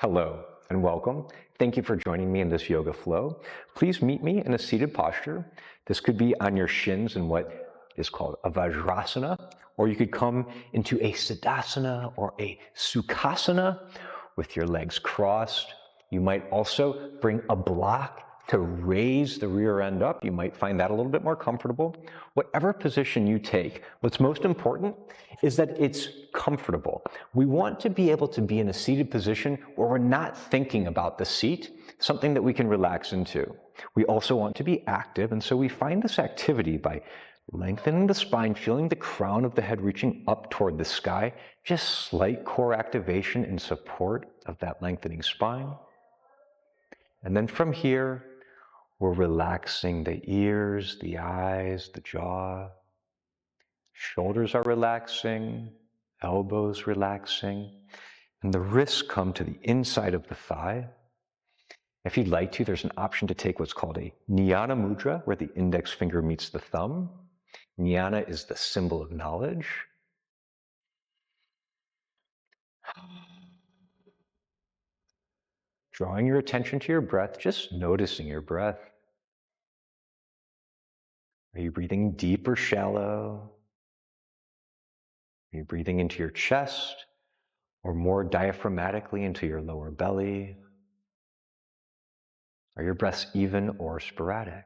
Hello and welcome. Thank you for joining me in this yoga flow. Please meet me in a seated posture. This could be on your shins in what is called a Vajrasana, or you could come into a Siddhasana or a Sukhasana with your legs crossed. You might also bring a block to raise the rear end up. You might find that a little bit more comfortable. Whatever position you take, what's most important is that it's comfortable. We want to be able to be in a seated position where we're not thinking about the seat, something that we can relax into. We also want to be active, and so we find this activity by lengthening the spine, feeling the crown of the head reaching up toward the sky, just slight core activation in support of that lengthening spine. And then from here, we're relaxing the ears, the eyes, the jaw. Shoulders are relaxing, elbows relaxing, and the wrists come to the inside of the thigh. If you'd like to, there's an option to take what's called a Jnana Mudra, where the index finger meets the thumb. Jnana is the symbol of knowledge. Drawing your attention to your breath, just noticing your breath. Are you breathing deep or shallow? Are you breathing into your chest or more diaphragmatically into your lower belly? Are your breaths even or sporadic?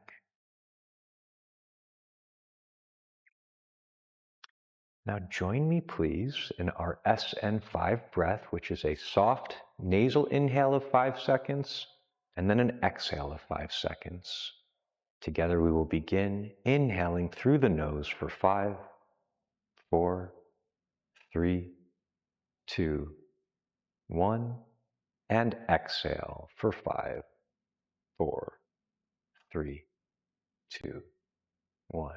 Now join me, please, in our SN5 breath, which is a soft nasal inhale of 5 seconds and then an exhale of 5 seconds. Together we will begin inhaling through the nose for 5, 4, 3, 2, 1, and exhale for 5, 4, 3, 2, 1.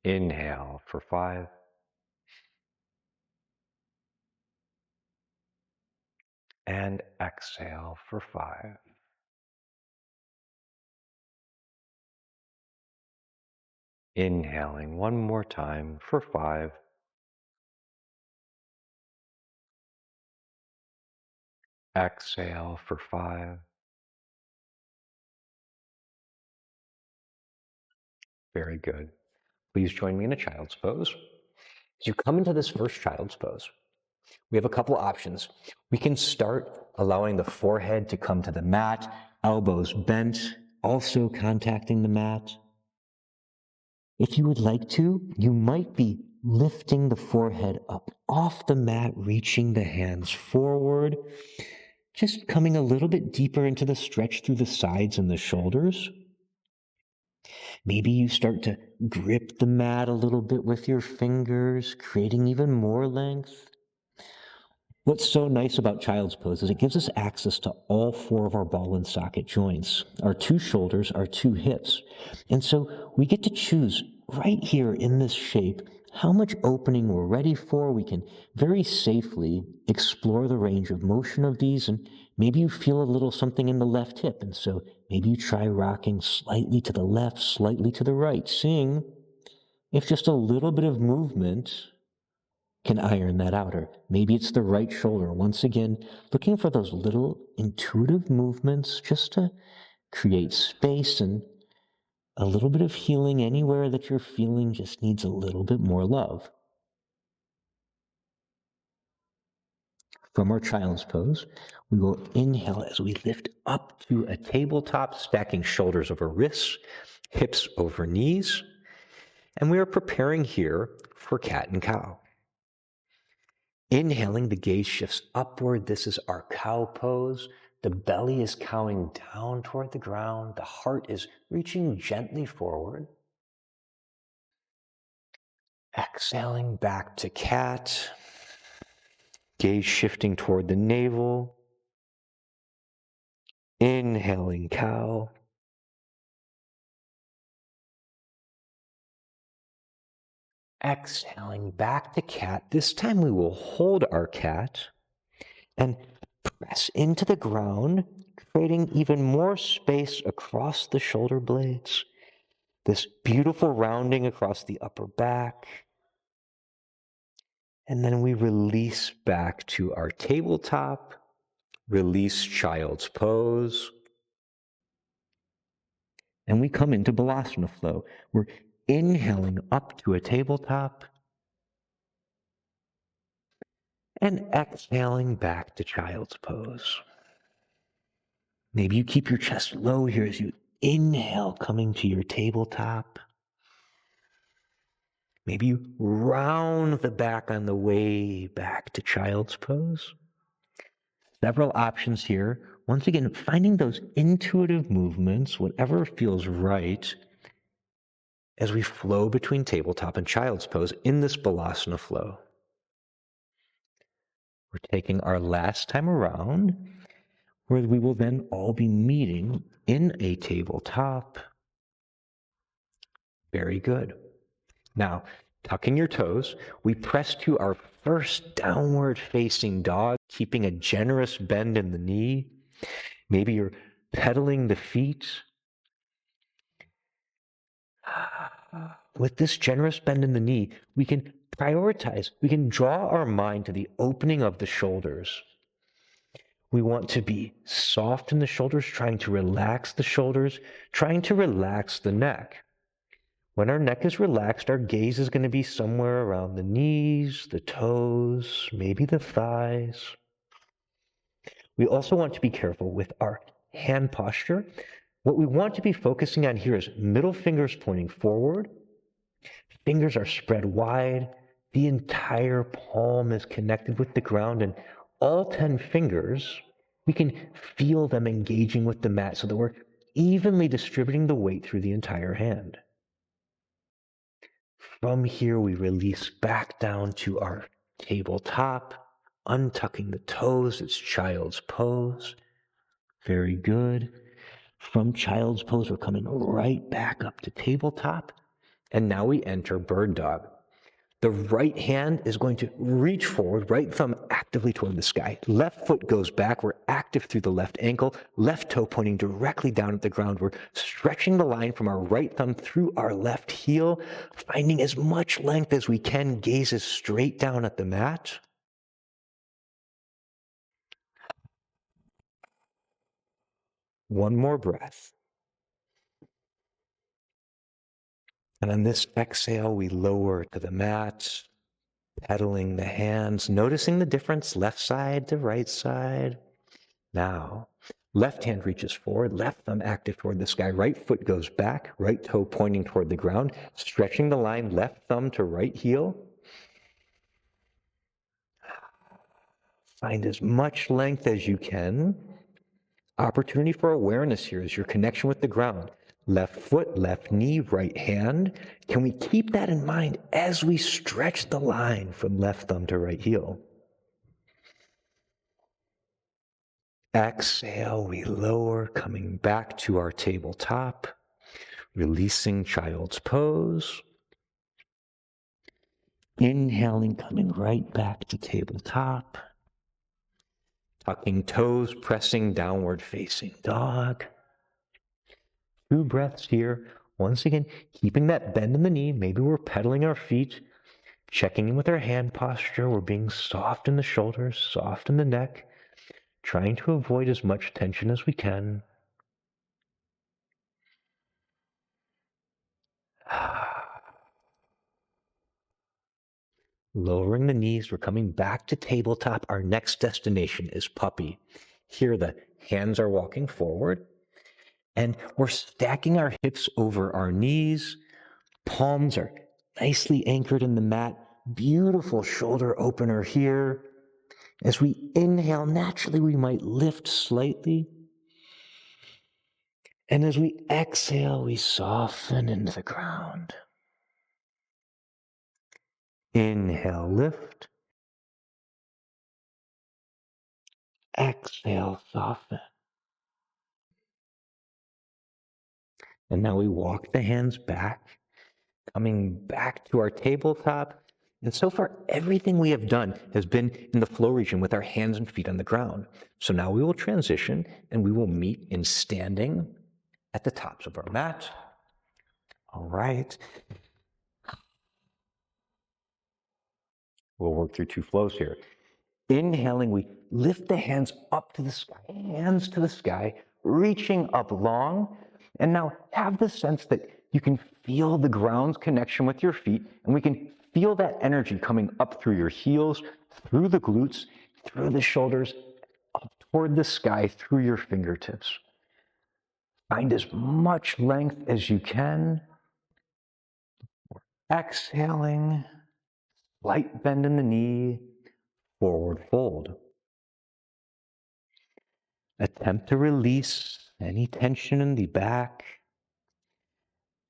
Inhale for 5, and exhale for 5. Inhaling one more time for 5. Exhale for 5. Very good. Please join me in a child's pose. As you come into this first child's pose, we have a couple options. We can start allowing the forehead to come to the mat, elbows bent, also contacting the mat. If you would like to, you might be lifting the forehead up off the mat, reaching the hands forward, just coming a little bit deeper into the stretch through the sides and the shoulders. Maybe you start to grip the mat a little bit with your fingers, creating even more length. What's so nice about child's pose is it gives us access to all 4 of our ball and socket joints, our 2 shoulders, our 2 hips. And so we get to choose right here in this shape how much opening we're ready for. We can very safely explore the range of motion of these, and maybe you feel a little something in the left hip, and so maybe you try rocking slightly to the left, slightly to the right, seeing if just a little bit of movement can iron that out. Or maybe it's the right shoulder. Once again, looking for those little intuitive movements just to create space and a little bit of healing anywhere that you're feeling just needs a little bit more love. From our child's pose, we will inhale as we lift up to a tabletop, stacking shoulders over wrists, hips over knees, and we are preparing here for cat and cow. Inhaling, the gaze shifts upward. This is our cow pose. The belly is cowing down toward the ground. The heart is reaching gently forward. Exhaling back to cat. Gaze shifting toward the navel. Inhaling cow. Exhaling back to cat. This time we will hold our cat and press into the ground, creating even more space across the shoulder blades. This beautiful rounding across the upper back. And then we release back to our tabletop, Release child's pose. And we come into Balasana flow. We're inhaling up to a tabletop and exhaling back to child's pose. Maybe you keep your chest low here as you inhale, coming to your tabletop. Maybe you round the back on the way back to child's pose. Several options here. Once again, finding those intuitive movements, whatever feels right, as we flow between tabletop and child's pose in this Balasana flow. We're taking our last time around, where we will then all be meeting in a tabletop. Very good. Now, tucking your toes, we press to our first downward facing dog, keeping a generous bend in the knee. Maybe you're pedaling the feet. With this generous bend in the knee, we can prioritize. We can draw our mind to the opening of the shoulders. We want to be soft in the shoulders, trying to relax the shoulders, trying to relax the neck. When our neck is relaxed, our gaze is going to be somewhere around the knees, the toes, maybe the thighs. We also want to be careful with our hand posture. What we want to be focusing on here is middle fingers pointing forward. Fingers are spread wide. The entire palm is connected with the ground, and all 10 fingers, we can feel them engaging with the mat so that we're evenly distributing the weight through the entire hand. From here, we release back down to our tabletop, untucking the toes. It's child's pose. Very good. From child's pose, we're coming right back up to tabletop. And now we enter bird dog. The right hand is going to reach forward, right thumb actively toward the sky. Left foot goes back. We're active through the left ankle. Left toe pointing directly down at the ground. We're stretching the line from our right thumb through our left heel, finding as much length as we can, gazes straight down at the mat. One more breath. And on this exhale, we lower to the mat, pedaling the hands, noticing the difference left side to right side. Now, left hand reaches forward, left thumb active toward the sky, right foot goes back, right toe pointing toward the ground, stretching the line, left thumb to right heel. Find as much length as you can. Opportunity for awareness here is your connection with the ground. Left foot, left knee, right hand. Can we keep that in mind as we stretch the line from left thumb to right heel? Exhale, we lower, coming back to our tabletop, releasing child's pose. Inhaling, coming right back to tabletop. Tucking toes, pressing downward facing dog. 2 breaths here. Once again, keeping that bend in the knee. Maybe we're pedaling our feet, checking in with our hand posture. We're being soft in the shoulders, soft in the neck, trying to avoid as much tension as we can. Lowering the knees, we're coming back to tabletop. Our next destination is puppy. Here, the hands are walking forward, and we're stacking our hips over our knees. Palms are nicely anchored in the mat. Beautiful shoulder opener here. As we inhale, naturally we might lift slightly. And as we exhale, we soften into the ground. Inhale, lift. Exhale, soften. And now we walk the hands back, coming back to our tabletop. And so far, everything we have done has been in the flow region with our hands and feet on the ground. So now we will transition and we will meet in standing at the tops of our mat. All right. We'll work through 2 flows here. Inhaling, we lift the hands up to the sky, hands to the sky, reaching up long. And now have the sense that you can feel the ground's connection with your feet, and we can feel that energy coming up through your heels, through the glutes, through the shoulders, up toward the sky, through your fingertips. Find as much length as you can. Exhaling, slight bend in the knee, forward fold. Attempt to release any tension in the back.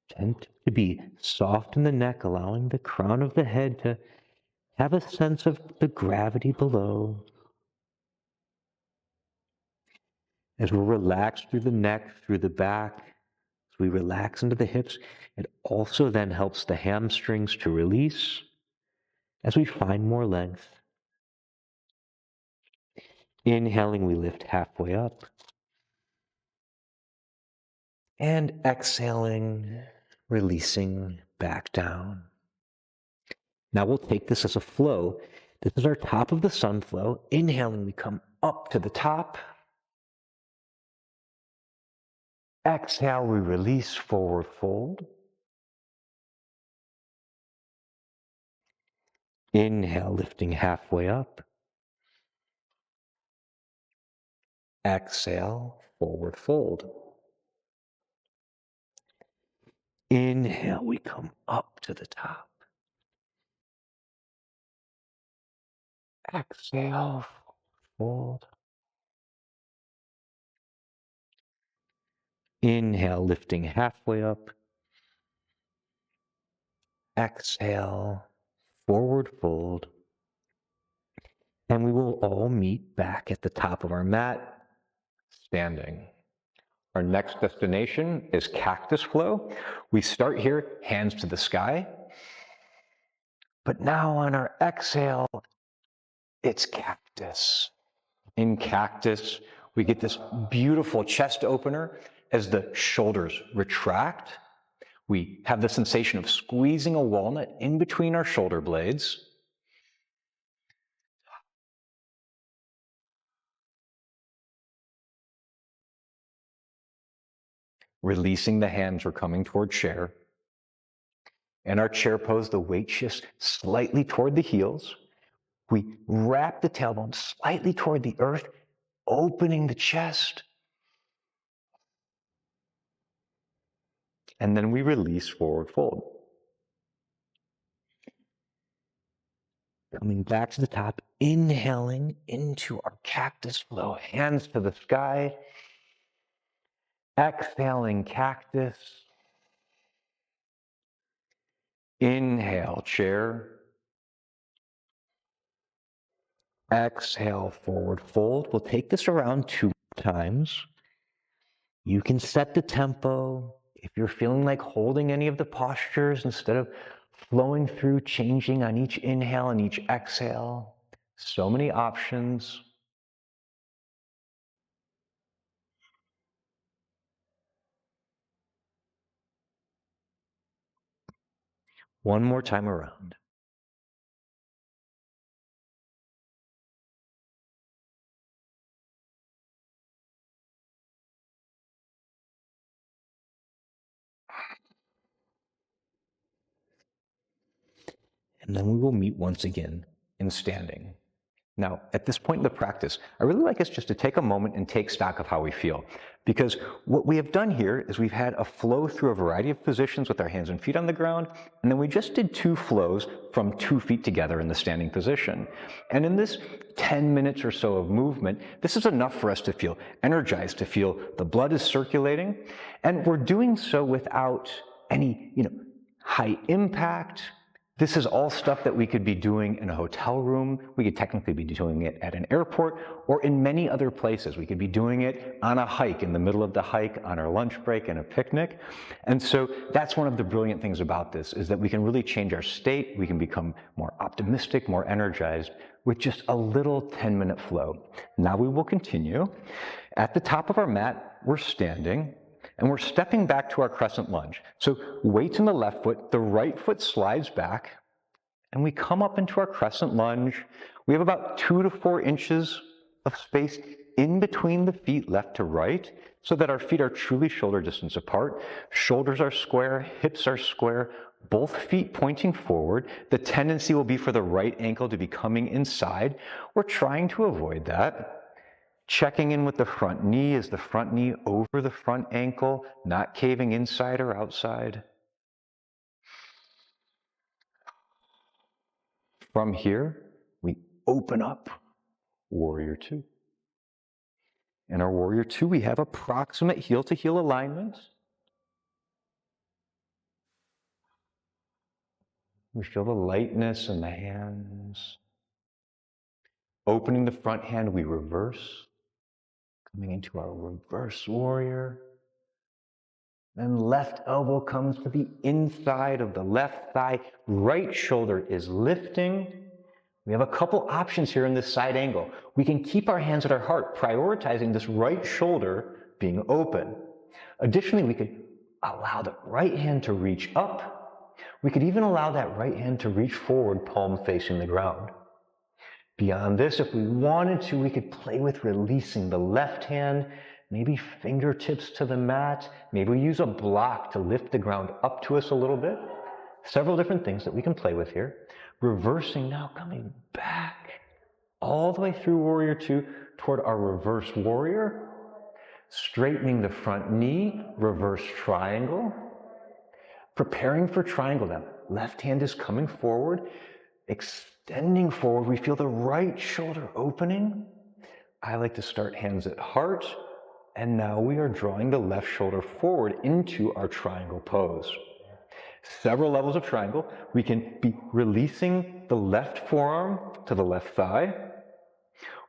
Attempt to be soft in the neck, allowing the crown of the head to have a sense of the gravity below. As we relax through the neck, through the back, as we relax into the hips, it also then helps the hamstrings to release as we find more length. Inhaling, we lift halfway up. And exhaling, releasing back down. Now we'll take this as a flow. This is our top of the sun flow. Inhaling, we come up to the top. Exhale, we release, forward fold. Inhale, lifting halfway up. Exhale, forward fold. Inhale, we come up to the top. Exhale, fold. Inhale, lifting halfway up. Exhale, forward fold. And we will all meet back at the top of our mat, standing. Our next destination is cactus flow. We start here, hands to the sky. But now on our exhale, it's cactus. In cactus, we get this beautiful chest opener as the shoulders retract. We have the sensation of squeezing a walnut in between our shoulder blades. Releasing the hands, we're coming toward chair. In our chair pose, the weight shifts slightly toward the heels. We wrap the tailbone slightly toward the earth, opening the chest. And then we release, forward fold. Coming back to the top, inhaling into our cactus flow, hands to the sky. Exhaling, cactus. Inhale, chair. Exhale, forward fold. We'll take this around 2 times. You can set the tempo. If you're feeling like holding any of the postures instead of flowing through, changing on each inhale and each exhale. So many options. One more time around. And then we will meet once again in standing. Now, at this point in the practice, I really like us just to take a moment and take stock of how we feel. Because what we have done here is we've had a flow through a variety of positions with our hands and feet on the ground, and then we just did 2 flows from 2 feet together in the standing position. And in this 10 minutes or so of movement, this is enough for us to feel energized, to feel the blood is circulating, and we're doing so without any, high impact. This is all stuff that we could be doing in a hotel room. We could technically be doing it at an airport or in many other places. We could be doing it on a hike, in the middle of the hike, on our lunch break, and a picnic. And so that's one of the brilliant things about this, is that we can really change our state. We can become more optimistic, more energized with just a little 10-minute flow. Now we will continue. At the top of our mat, we're standing. And we're stepping back to our crescent lunge. So weights in the left foot, the right foot slides back, and we come up into our crescent lunge. We have about 2 to 4 inches of space in between the feet left to right so that our feet are truly shoulder distance apart. Shoulders are square, hips are square, both feet pointing forward. The tendency will be for the right ankle to be coming inside. We're trying to avoid that. Checking in with the front knee. Is the front knee over the front ankle, not caving inside or outside? From here, we open up Warrior Two. In our Warrior Two, we have approximate heel-to-heel alignment. We feel the lightness in the hands. Opening the front hand, we reverse. Coming into our reverse warrior. Then left elbow comes to the inside of the left thigh. Right shoulder is lifting. We have a couple options here in this side angle. We can keep our hands at our heart, prioritizing this right shoulder being open. Additionally, we could allow the right hand to reach up. We could even allow that right hand to reach forward, palm facing the ground. Beyond this, if we wanted to, we could play with releasing the left hand, maybe fingertips to the mat. Maybe we use a block to lift the ground up to us a little bit. Several different things that we can play with here. Reversing now, coming back all the way through Warrior Two toward our reverse warrior. Straightening the front knee, reverse triangle. Preparing for triangle now. Left hand is coming forward. Extending forward, we feel the right shoulder opening. I like to start hands at heart. And now we are drawing the left shoulder forward into our triangle pose. Several levels of triangle. We can be releasing the left forearm to the left thigh.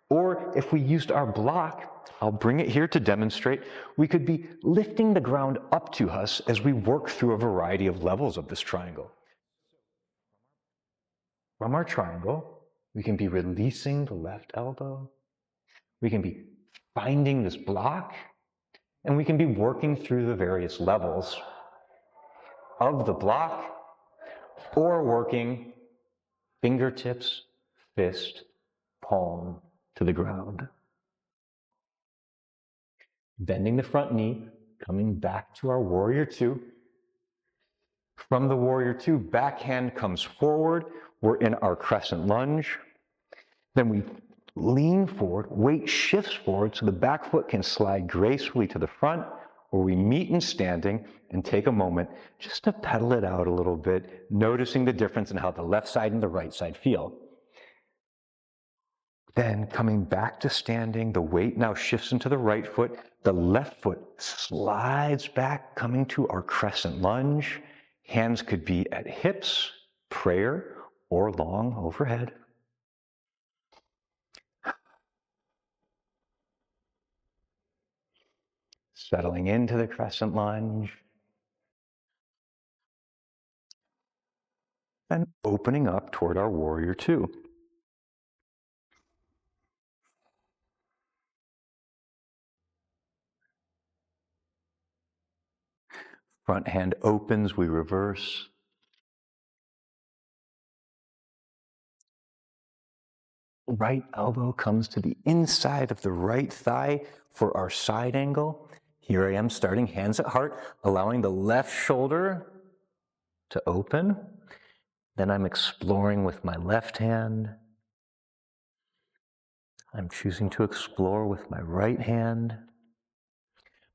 Or if we used our block, I'll bring it here to demonstrate, we could be lifting the ground up to us as we work through a variety of levels of this triangle. From our triangle, we can be releasing the left elbow. We can be finding this block, and we can be working through the various levels of the block, or working fingertips, fist, palm to the ground. Bending the front knee, coming back to our Warrior Two. From the Warrior Two, back hand comes forward. We're in our crescent lunge. Then we lean forward, weight shifts forward so the back foot can slide gracefully to the front, where we meet in standing and take a moment just to pedal it out a little bit, noticing the difference in how the left side and the right side feel. Then coming back to standing, the weight now shifts into the right foot. The left foot slides back, coming to our crescent lunge. Hands could be at hips, prayer, or long overhead. Settling into the crescent lunge. And opening up toward our Warrior Two. Front hand opens, we reverse. Right elbow comes to the inside of the right thigh for our side angle. Here I am starting hands at heart, allowing the left shoulder to open. Then I'm exploring with my left hand. I'm choosing to explore with my right hand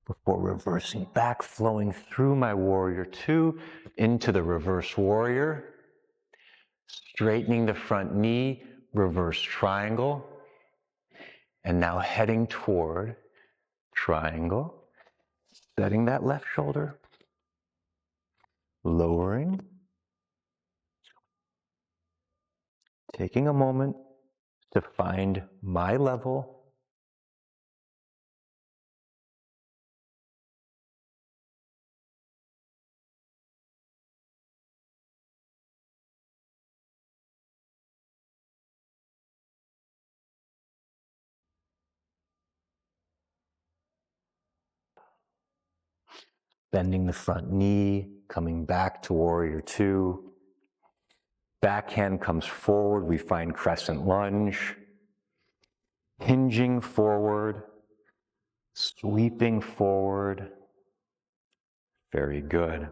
before reversing back, flowing through my Warrior Two into the reverse warrior. Straightening the front knee, reverse triangle. And now heading toward triangle. Setting that left shoulder. Lowering. Taking a moment to find my level. Bending the front knee, coming back to Warrior Two. Back hand comes forward, we find crescent lunge. Hinging forward, sweeping forward. Very good.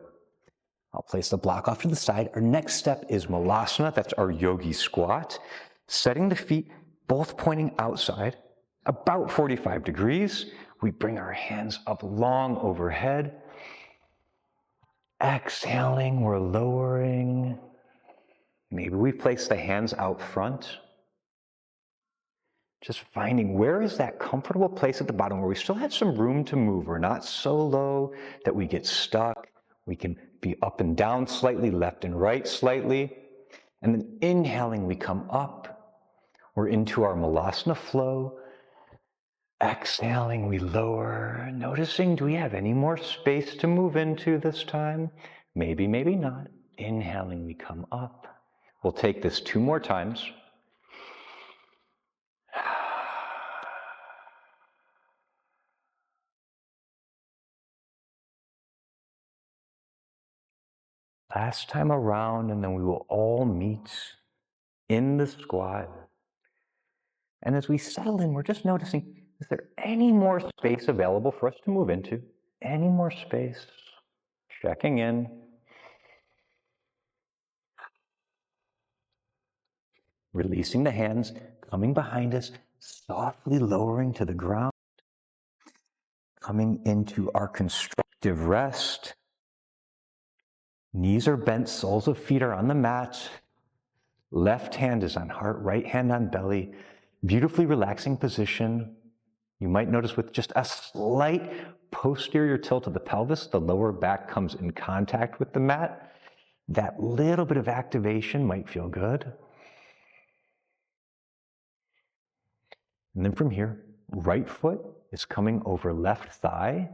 I'll place the block off to the side. Our next step is malasana, that's our yogi squat. Setting the feet both pointing outside, about 45 degrees. We bring our hands up long overhead. Exhaling, we're lowering. Maybe we place the hands out front. Just finding where is that comfortable place at the bottom where we still have some room to move. We're not so low that we get stuck. We can be up and down slightly, left and right slightly. And then inhaling, we come up. We're into our malasana flow. Exhaling, we lower. Noticing, do we have any more space to move into this time? Maybe, maybe not. Inhaling, we come up. We'll take this 2 more times. Last time around, and then we will all meet in the squat. And as we settle in, we're just noticing, is there any more space available for us to move into? Any more space? Checking in. Releasing the hands, coming behind us, softly lowering to the ground. Coming into our constructive rest. Knees are bent, soles of feet are on the mat. Left hand is on heart, right hand on belly. Beautifully relaxing position. You might notice with just a slight posterior tilt of the pelvis, the lower back comes in contact with the mat. That little bit of activation might feel good. And then from here, right foot is coming over left thigh.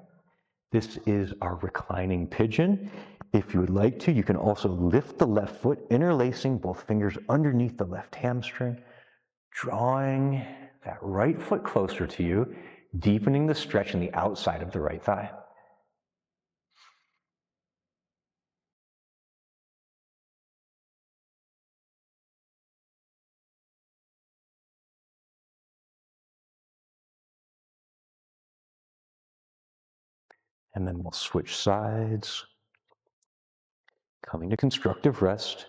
This is our reclining pigeon. If you would like to, you can also lift the left foot, interlacing both fingers underneath the left hamstring, drawing that right foot closer to you, deepening the stretch in the outside of the right thigh. And then we'll switch sides. Coming to constructive rest.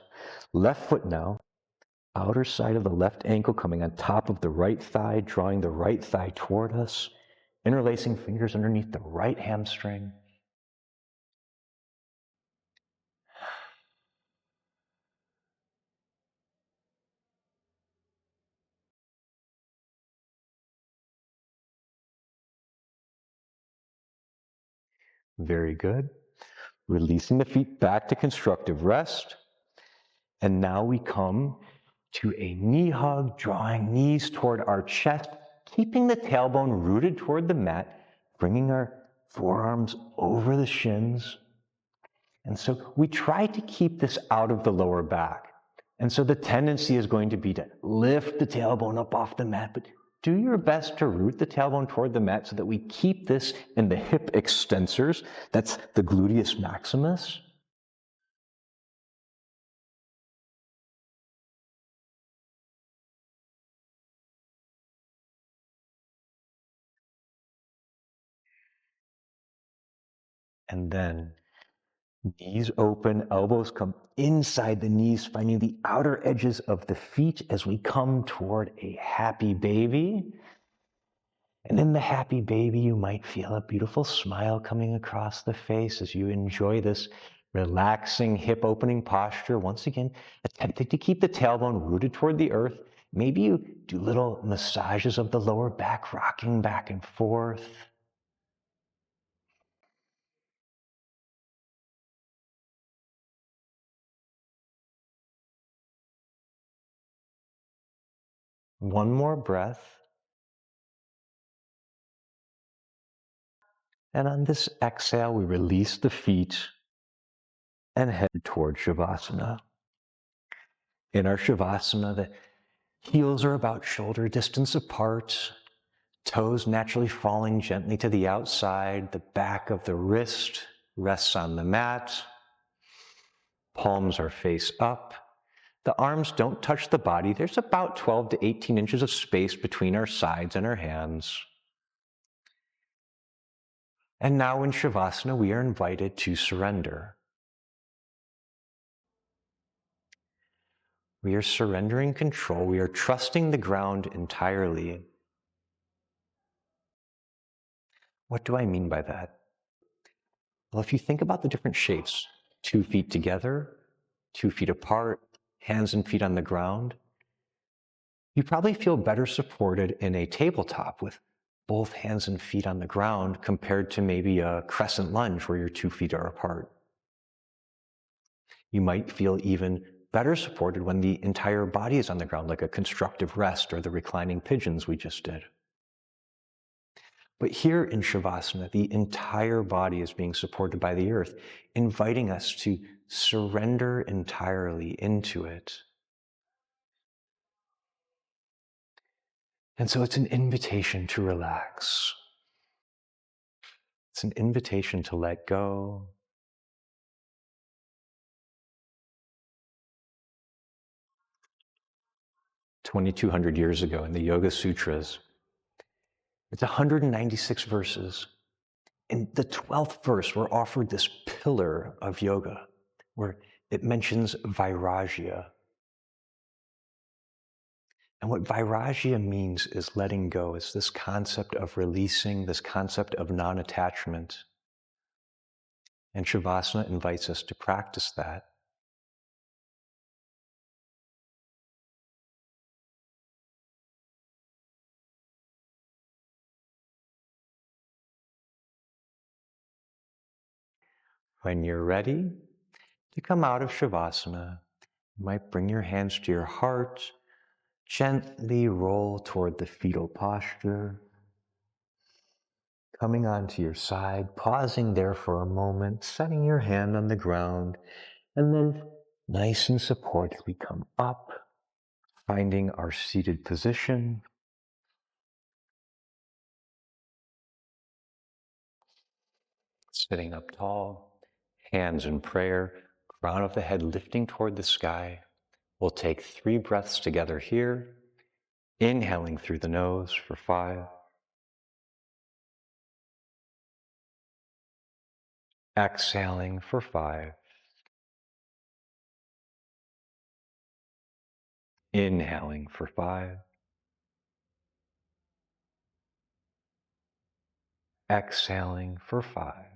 Left foot now. Outer side of the left ankle coming on top of the right thigh, drawing the right thigh toward us. Interlacing fingers underneath the right hamstring. Very good. Releasing the feet back to constructive rest. And now we come to a knee hug, drawing knees toward our chest, keeping the tailbone rooted toward the mat, bringing our forearms over the shins. And so we try to keep this out of the lower back. And so the tendency is going to be to lift the tailbone up off the mat, but do your best to root the tailbone toward the mat so that we keep this in the hip extensors. That's the gluteus maximus. And then knees open, elbows come inside the knees, finding the outer edges of the feet as we come toward a happy baby. And in the happy baby, you might feel a beautiful smile coming across the face as you enjoy this relaxing hip opening posture. Once again, attempting to keep the tailbone rooted toward the earth. Maybe you do little massages of the lower back, rocking back and forth. One more breath. And on this exhale, we release the feet and head toward Shavasana. In our Shavasana, the heels are about shoulder distance apart, toes naturally falling gently to the outside, the back of the wrist rests on the mat, palms are face up, The arms don't touch the body. There's about 12 to 18 inches of space between our sides and our hands. And now in Shavasana, we are invited to surrender. We are surrendering control. We are trusting the ground entirely. What do I mean by that? Well, if you think about the different shapes, 2 feet together, 2 feet apart, hands and feet on the ground, you probably feel better supported in a tabletop with both hands and feet on the ground compared to maybe a crescent lunge where your 2 feet are apart. You might feel even better supported when the entire body is on the ground, like a constructive rest or the reclining pigeons we just did. But here in Shavasana, the entire body is being supported by the earth, inviting us to surrender entirely into it. And so it's an invitation to relax. It's an invitation to let go. "2,200 years ago in the Yoga Sutras, it's 196 verses. In the 12th verse, we're offered this pillar of yoga where it mentions vairagya. And what vairagya means is letting go. It's this concept of releasing, this concept of non-attachment. And Shavasana invites us to practice that. When you're ready to come out of Shavasana, you might bring your hands to your heart, gently roll toward the fetal posture, coming onto your side, pausing there for a moment, setting your hand on the ground, and then nice and supported, come up, finding our seated position. Sitting up tall, hands in prayer, crown of the head lifting toward the sky. We'll take 3 breaths together here, inhaling through the nose for 5. Exhaling for 5. Inhaling for 5. Exhaling for 5.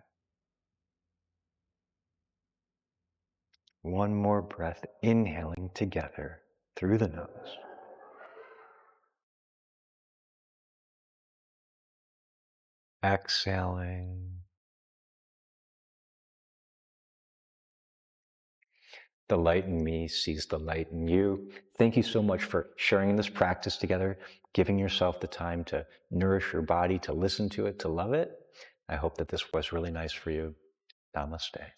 One more breath, inhaling together through the nose. Exhaling. The light in me sees the light in you. Thank you so much for sharing this practice together, giving yourself the time to nourish your body, to listen to it, to love it. I hope that this was really nice for you. Namaste.